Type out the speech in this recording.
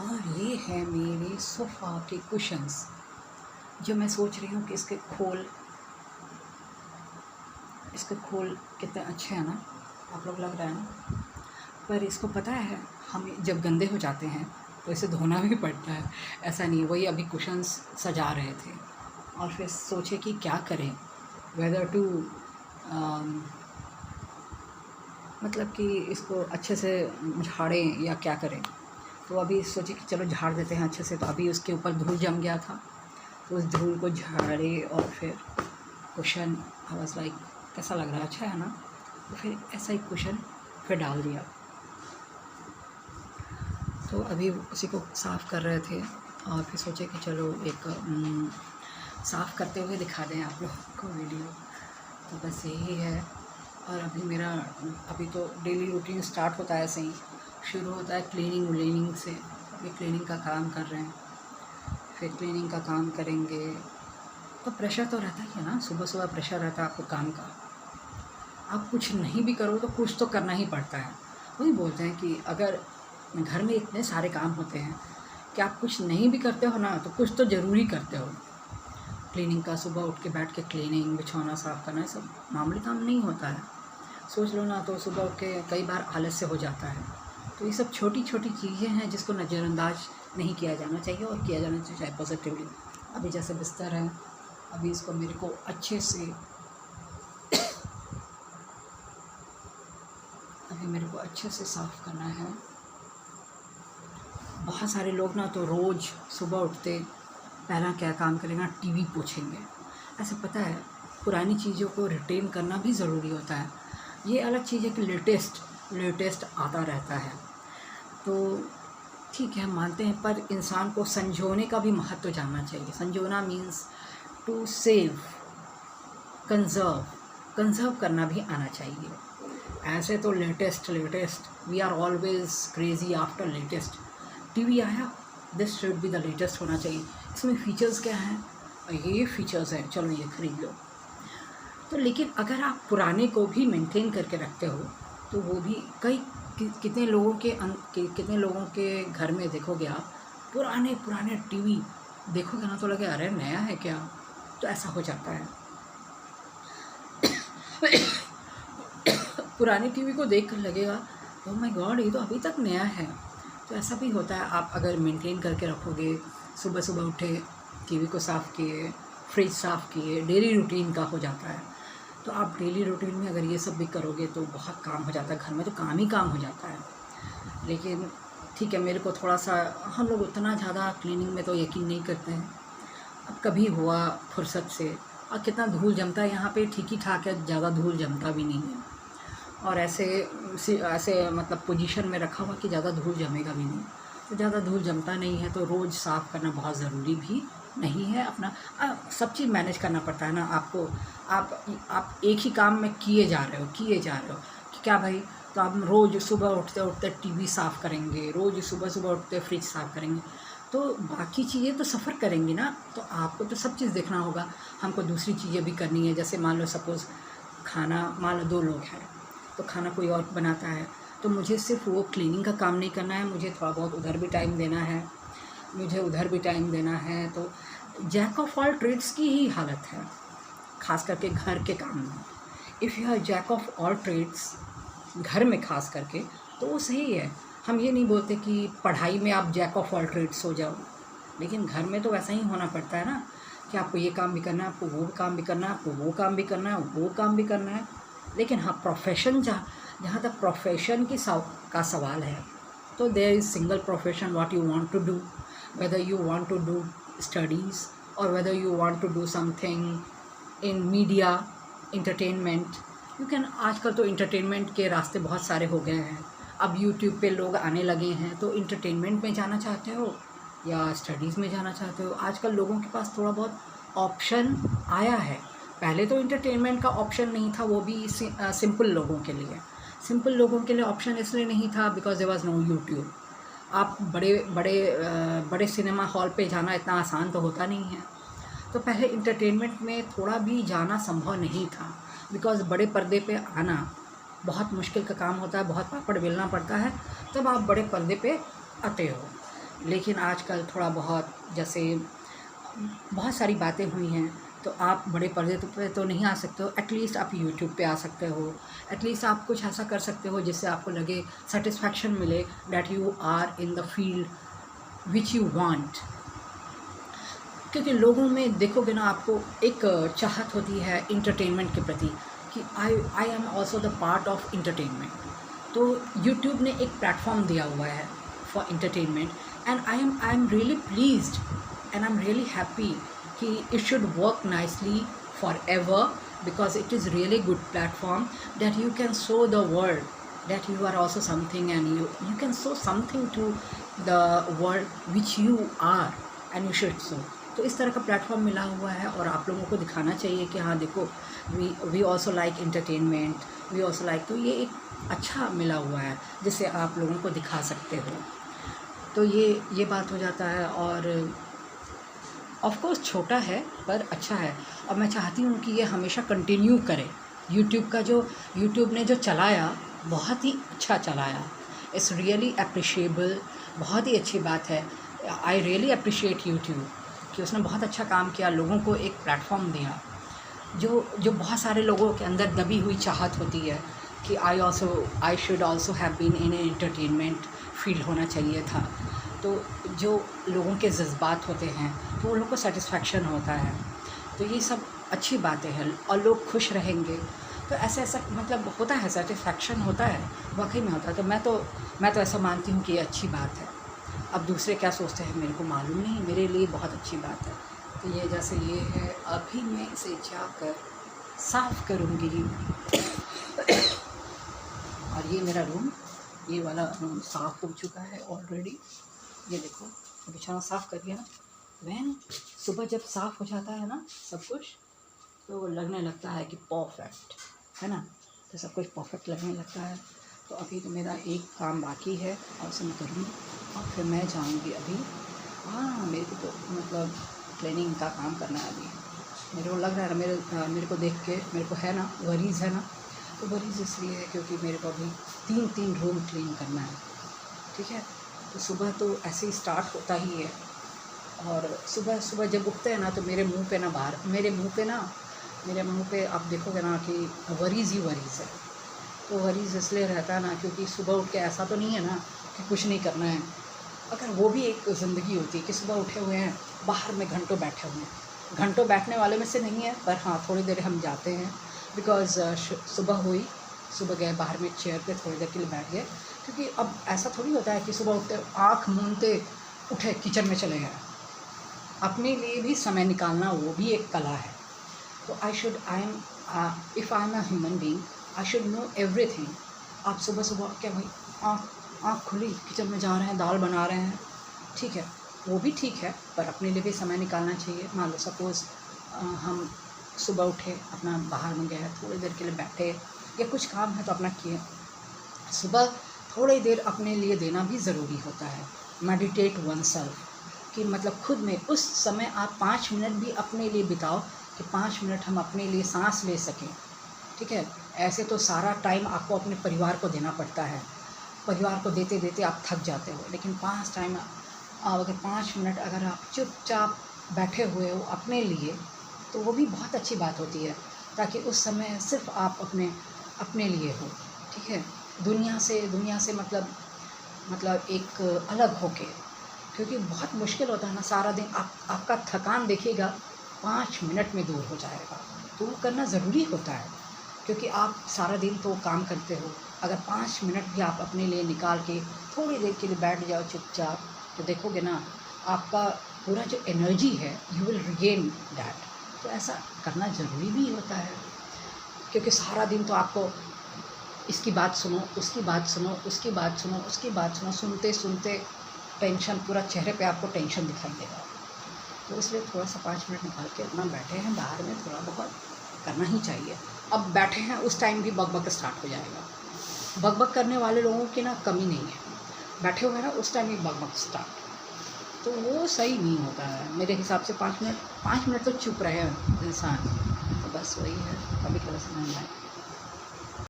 और ये है मेरे सोफ़ा के कुशन्स जो मैं सोच रही हूँ कि इसके खोल कितने अच्छे हैं ना, आप लोग लग रहा है ना। पर इसको पता है, हम जब गंदे हो जाते हैं तो इसे धोना भी पड़ता है। ऐसा नहीं है। वही अभी कुशन्स सजा रहे थे और फिर सोचे कि क्या करें, वेदर टू मतलब कि इसको अच्छे से झाड़ें या क्या करें। तो अभी सोचे कि चलो झाड़ देते हैं अच्छे से। तो अभी उसके ऊपर धूल जम गया था, तो उस धूल को झाड़े और फिर कुशन आई वाज लाइक कैसा लग रहा है, अच्छा है ना। तो फिर ऐसा ही कुशन फिर डाल दिया। तो अभी उसी को साफ़ कर रहे थे और फिर सोचे कि चलो एक साफ़ करते हुए दिखा दें आप लोगों को वीडियो। तो बस यही है। और अभी तो डेली रूटीन स्टार्ट होता है, ऐसे ही शुरू होता है क्लीनिंग से। अभी क्लीनिंग का काम कर रहे हैं, फिर क्लीनिंग का काम करेंगे। तो प्रेशर तो रहता ही है ना, सुबह सुबह प्रेशर रहता है आपको काम का। आप कुछ नहीं भी करो तो कुछ तो करना ही पड़ता है। वही बोलते हैं कि अगर घर में इतने सारे काम होते हैं कि आप कुछ नहीं भी करते हो ना, तो कुछ तो ज़रूरी करते हो। क्लीनिंग का सुबह उठ के बैठ के क्लीनिंग, बिछौना साफ़ करना, ये सब मामूली काम नहीं होता है। सोच लो ना, तो सुबह उठ के कई बार आलस्य हो जाता है। तो ये सब छोटी छोटी चीज़ें हैं जिसको नज़रअंदाज नहीं किया जाना चाहिए और किया जाना चाहिए पॉजिटिवली। अभी जैसे बिस्तर है, अभी इसको मेरे को अच्छे से साफ़ करना है। बहुत सारे लोग ना तो रोज़ सुबह उठते पहला क्या काम करेंगे, टीवी पोंछेंगे। ऐसे पता है पुरानी चीज़ों को रिटेन करना भी ज़रूरी होता है। ये अलग चीज़ है कि लेटेस्ट आता रहता है, तो ठीक है मानते हैं, पर इंसान को संजोने का भी महत्व जानना चाहिए। संजोना मीन्स टू सेव, कंज़र्व करना भी आना चाहिए। ऐसे तो latest we are always crazy after latest. TV आया, this should be the latest होना चाहिए। इसमें फ़ीचर्स क्या हैं, ये फ़ीचर्स हैं, चलो ये ख़रीद लो। तो लेकिन अगर आप पुराने को भी मेंटेन करके रखते हो तो वो भी कितने लोगों के घर में देखोगे आप पुराने टीवी देखोगे ना तो लगे अरे नया है क्या। तो ऐसा हो जाता है। पुराने टीवी को देख कर लगेगा ओह माय गॉड, ये तो अभी तक नया है। तो ऐसा भी होता है। आप अगर मेंटेन करके रखोगे, सुबह सुबह उठे, टीवी को साफ़ किए, फ्रिज साफ़ किए, डेली रूटीन का हो जाता है। तो आप डेली रूटीन में अगर ये सब भी करोगे तो बहुत काम हो जाता है। घर में तो काम ही काम हो जाता है। लेकिन ठीक है, मेरे को थोड़ा सा, हम लोग उतना ज़्यादा क्लीनिंग में तो यकीन नहीं करते हैं। अब कभी हुआ फुर्सत से, और कितना धूल जमता है यहाँ पे, ठीक ही ठाक है, ज़्यादा धूल जमता भी नहीं है। और ऐसे मतलब पोजीशन में रखा हुआ कि ज़्यादा धूल जमेगा भी नहीं, तो ज़्यादा धूल जमता नहीं है। तो रोज़ साफ़ करना बहुत ज़रूरी भी नहीं है। अपना सब चीज़ मैनेज करना पड़ता है ना आपको। आप एक ही काम में किए जा रहे हो कि क्या भाई, तो आप रोज़ सुबह उठते उठते टीवी साफ़ करेंगे, रोज़ सुबह उठते फ्रिज साफ़ करेंगे, तो बाकी चीज़ें तो सफ़र करेंगी ना। तो आपको तो सब चीज़ देखना होगा। हमको दूसरी चीज़ें भी करनी है। जैसे मान लो सपोज़ खाना, मान लो 2 लोग हैं तो खाना कोई और बनाता है, तो मुझे सिर्फ वो क्लीनिंग का काम नहीं करना है, मुझे थोड़ा बहुत उधर भी टाइम देना है। तो जैक ऑफ ऑल ट्रेड्स की ही हालत है, ख़ास करके घर के काम में। If you are jack of all trades घर में ख़ास करके, तो वो सही है। हम ये नहीं बोलते कि पढ़ाई में आप जैक ऑफ ऑल ट्रेड्स हो जाओ, लेकिन घर में तो वैसा ही होना पड़ता है ना कि आपको ये काम भी करना है, आपको वो काम भी करना है, आपको वो काम भी करना है, वो काम भी करना है। लेकिन हाँ, प्रोफेशन जहाँ तक प्रोफेशन का सवाल है, तो there is single profession what you want to do, whether you want to do studies और whether you want to do something in media entertainment. You can, आजकल तो इंटरटेनमेंट के रास्ते बहुत सारे हो गए हैं। अब यूट्यूब पे लोग आने लगे हैं, तो इंटरटेनमेंट में जाना चाहते हो या स्टडीज़ में जाना चाहते हो, आजकल लोगों के पास थोड़ा बहुत ऑप्शन आया है। पहले तो इंटरटेनमेंट का ऑप्शन नहीं था, वो भी सिंपल लोगों के लिए ऑप्शन इसलिए नहीं था because there was no YouTube. आप बड़े सिनेमा हॉल पे जाना इतना आसान तो होता नहीं है। तो पहले इंटरटेनमेंट में थोड़ा भी जाना संभव नहीं था, बिकॉज बड़े पर्दे पे आना बहुत मुश्किल का काम होता है, बहुत पापड़ बेलना पड़ता है, तब आप बड़े पर्दे पे आते हो। लेकिन आजकल थोड़ा बहुत जैसे बहुत सारी बातें हुई हैं, तो आप बड़े पर्दे पे तो नहीं आ सकते हो, एटलीस्ट आप यूट्यूब पे आ सकते हो। एटलीस्ट आप कुछ ऐसा कर सकते हो जिससे आपको लगे, सेटिस्फैक्शन मिले that you are in the field which you want. क्योंकि लोगों में देखोगे ना, आपको एक चाहत होती है इंटरटेनमेंट के प्रति कि I am also the part of entertainment. तो यूट्यूब ने एक प्लेटफॉर्म दिया हुआ है for entertainment, and I am really pleased and I am really happy कि it should work nicely forever, because it is really good platform that you can show the world that you are also something, and you can show something to the world which you are and you should show। तो इस तरह का platform मिला हुआ है और आप लोगों को दिखाना चाहिए कि हाँ देखो, we also like entertainment, we also like. तो ये एक अच्छा मिला हुआ है जिससे आप लोगों को दिखा सकते हो। तो ये बात हो जाता है, और ऑफ कोर्स छोटा है पर अच्छा है, और मैं चाहती हूँ कि ये हमेशा कंटिन्यू करे। यूट्यूब ने जो चलाया, बहुत ही अच्छा चलाया। इट्स रियली अप्रिशिएबल, बहुत ही अच्छी बात है। आई रियली अप्रिशिएट यूट्यूब कि उसने बहुत अच्छा काम किया, लोगों को एक प्लेटफॉर्म दिया जो बहुत सारे लोगों के अंदर दबी हुई चाहत होती है कि I should also have been in entertainment field होना चाहिए था। तो जो लोगों के जज्बात होते हैं तो उन लोगों को सेटिस्फैक्शन होता है। तो ये सब अच्छी बातें हैं और लोग खुश रहेंगे, तो ऐसा मतलब होता है, सेटिस्फैक्शन होता है, वाकई में होता है। तो मैं तो ऐसा मानती हूँ कि ये अच्छी बात है। अब दूसरे क्या सोचते हैं मेरे को मालूम नहीं, मेरे लिए बहुत अच्छी बात है। तो ये जैसे ये है, अभी मैं इसे जाकर साफ़ करूँगी। और ये मेरा रूम, ये वाला रूम साफ़ हो चुका है ऑलरेडी। ये देखो, बिछाना साफ़ कर दिया ना। वैन सुबह जब साफ़ हो जाता है ना सब कुछ, तो लगने लगता है कि परफेक्ट है ना, तो सब कुछ परफेक्ट लगने लगता है। तो अभी तो मेरा एक काम बाकी है और उसे मैं करूँगी, और फिर मैं जाऊँगी अभी। हाँ, मेरे को तो मतलब क्लीनिंग का काम करना है अभी। मेरे को लग रहा है ना, मेरे को देख के मेरे को है ना वरीज़ है ना, तो वरीज़ इसलिए है क्योंकि मेरे को अभी 3 रूम क्लीन करना है। ठीक है, तो सुबह तो ऐसे ही स्टार्ट होता ही है, और सुबह जब उठते हैं ना तो मेरे मुंह पे आप देखोगे ना कि वरीज़ ही वरीज़ है। तो वरीज़ इसलिए रहता है ना क्योंकि सुबह उठ के ऐसा तो नहीं है ना कि कुछ नहीं करना है। अगर वो भी एक ज़िंदगी होती है कि सुबह उठे हुए हैं, बाहर में घंटों बैठे हुए हैं। घंटों बैठने वाले में से नहीं है, पर हाँ थोड़ी देर हम जाते हैं, बिकॉज़ सुबह गए बाहर में चेयर पे थोड़ी देर के लिए बैठ गए। क्योंकि अब ऐसा थोड़ी होता है कि सुबह उठते आँख मूंदते उठे किचन में चले गए। अपने लिए भी समय निकालना वो भी एक कला है। तो if I am a human being, I should know everything. आप सुबह क्या भाई आँख खुली, किचन में जा रहे हैं, दाल बना रहे हैं, ठीक है, वो भी ठीक है, पर अपने लिए भी समय निकालना चाहिए। मान लो सपोज़ हम सुबह उठे, अपना बाहर में गए, थोड़ी देर के लिए बैठे, या कुछ काम है तो अपना किए। सुबह थोड़ी देर अपने लिए देना भी ज़रूरी होता है। मेडिटेट वन सेल्फ, कि मतलब खुद में उस समय आप 5 मिनट भी अपने लिए बिताओ, कि 5 मिनट हम अपने लिए सांस ले सकें। ठीक है, ऐसे तो सारा टाइम आपको अपने परिवार को देना पड़ता है, परिवार को देते देते आप थक जाते हो, लेकिन 5 मिनट अगर आप चुपचाप बैठे हुए हो अपने लिए, तो वो भी बहुत अच्छी बात होती है, ताकि उस समय सिर्फ आप अपने लिए हो। ठीक है, दुनिया से मतलब एक अलग होके, क्योंकि बहुत मुश्किल होता है ना, सारा दिन आपका थकान देखिएगा 5 मिनट में दूर हो जाएगा। तो वो करना ज़रूरी होता है, क्योंकि आप सारा दिन तो काम करते हो। अगर 5 मिनट भी आप अपने लिए निकाल के थोड़ी देर के लिए बैठ जाओ चुपचाप, तो देखोगे ना आपका पूरा जो एनर्जी है, यू विल रिगेन दैट। तो ऐसा करना ज़रूरी भी होता है, क्योंकि सारा दिन तो आपको इसकी बात सुनो, उसकी बात सुनो, उसकी बात सुनो, उसकी बात सुनो, सुनते सुनते टेंशन, पूरा चेहरे पे आपको टेंशन दिखाई देगा। तो इसलिए थोड़ा सा 5 मिनट निकाल के अपना बैठे हैं बाहर में, थोड़ा बहुत करना ही चाहिए। अब बैठे हैं उस टाइम भी बक स्टार्ट हो जाएगा। बक करने वाले लोगों की ना कमी नहीं है, बैठे हुए हैं ना उस टाइम भी बक स्टार्ट, तो वो सही नहीं होता है मेरे हिसाब से। 5 मिनट तो चुप रहे इंसान, तो बस वही है। कभी कभी समझ में आए।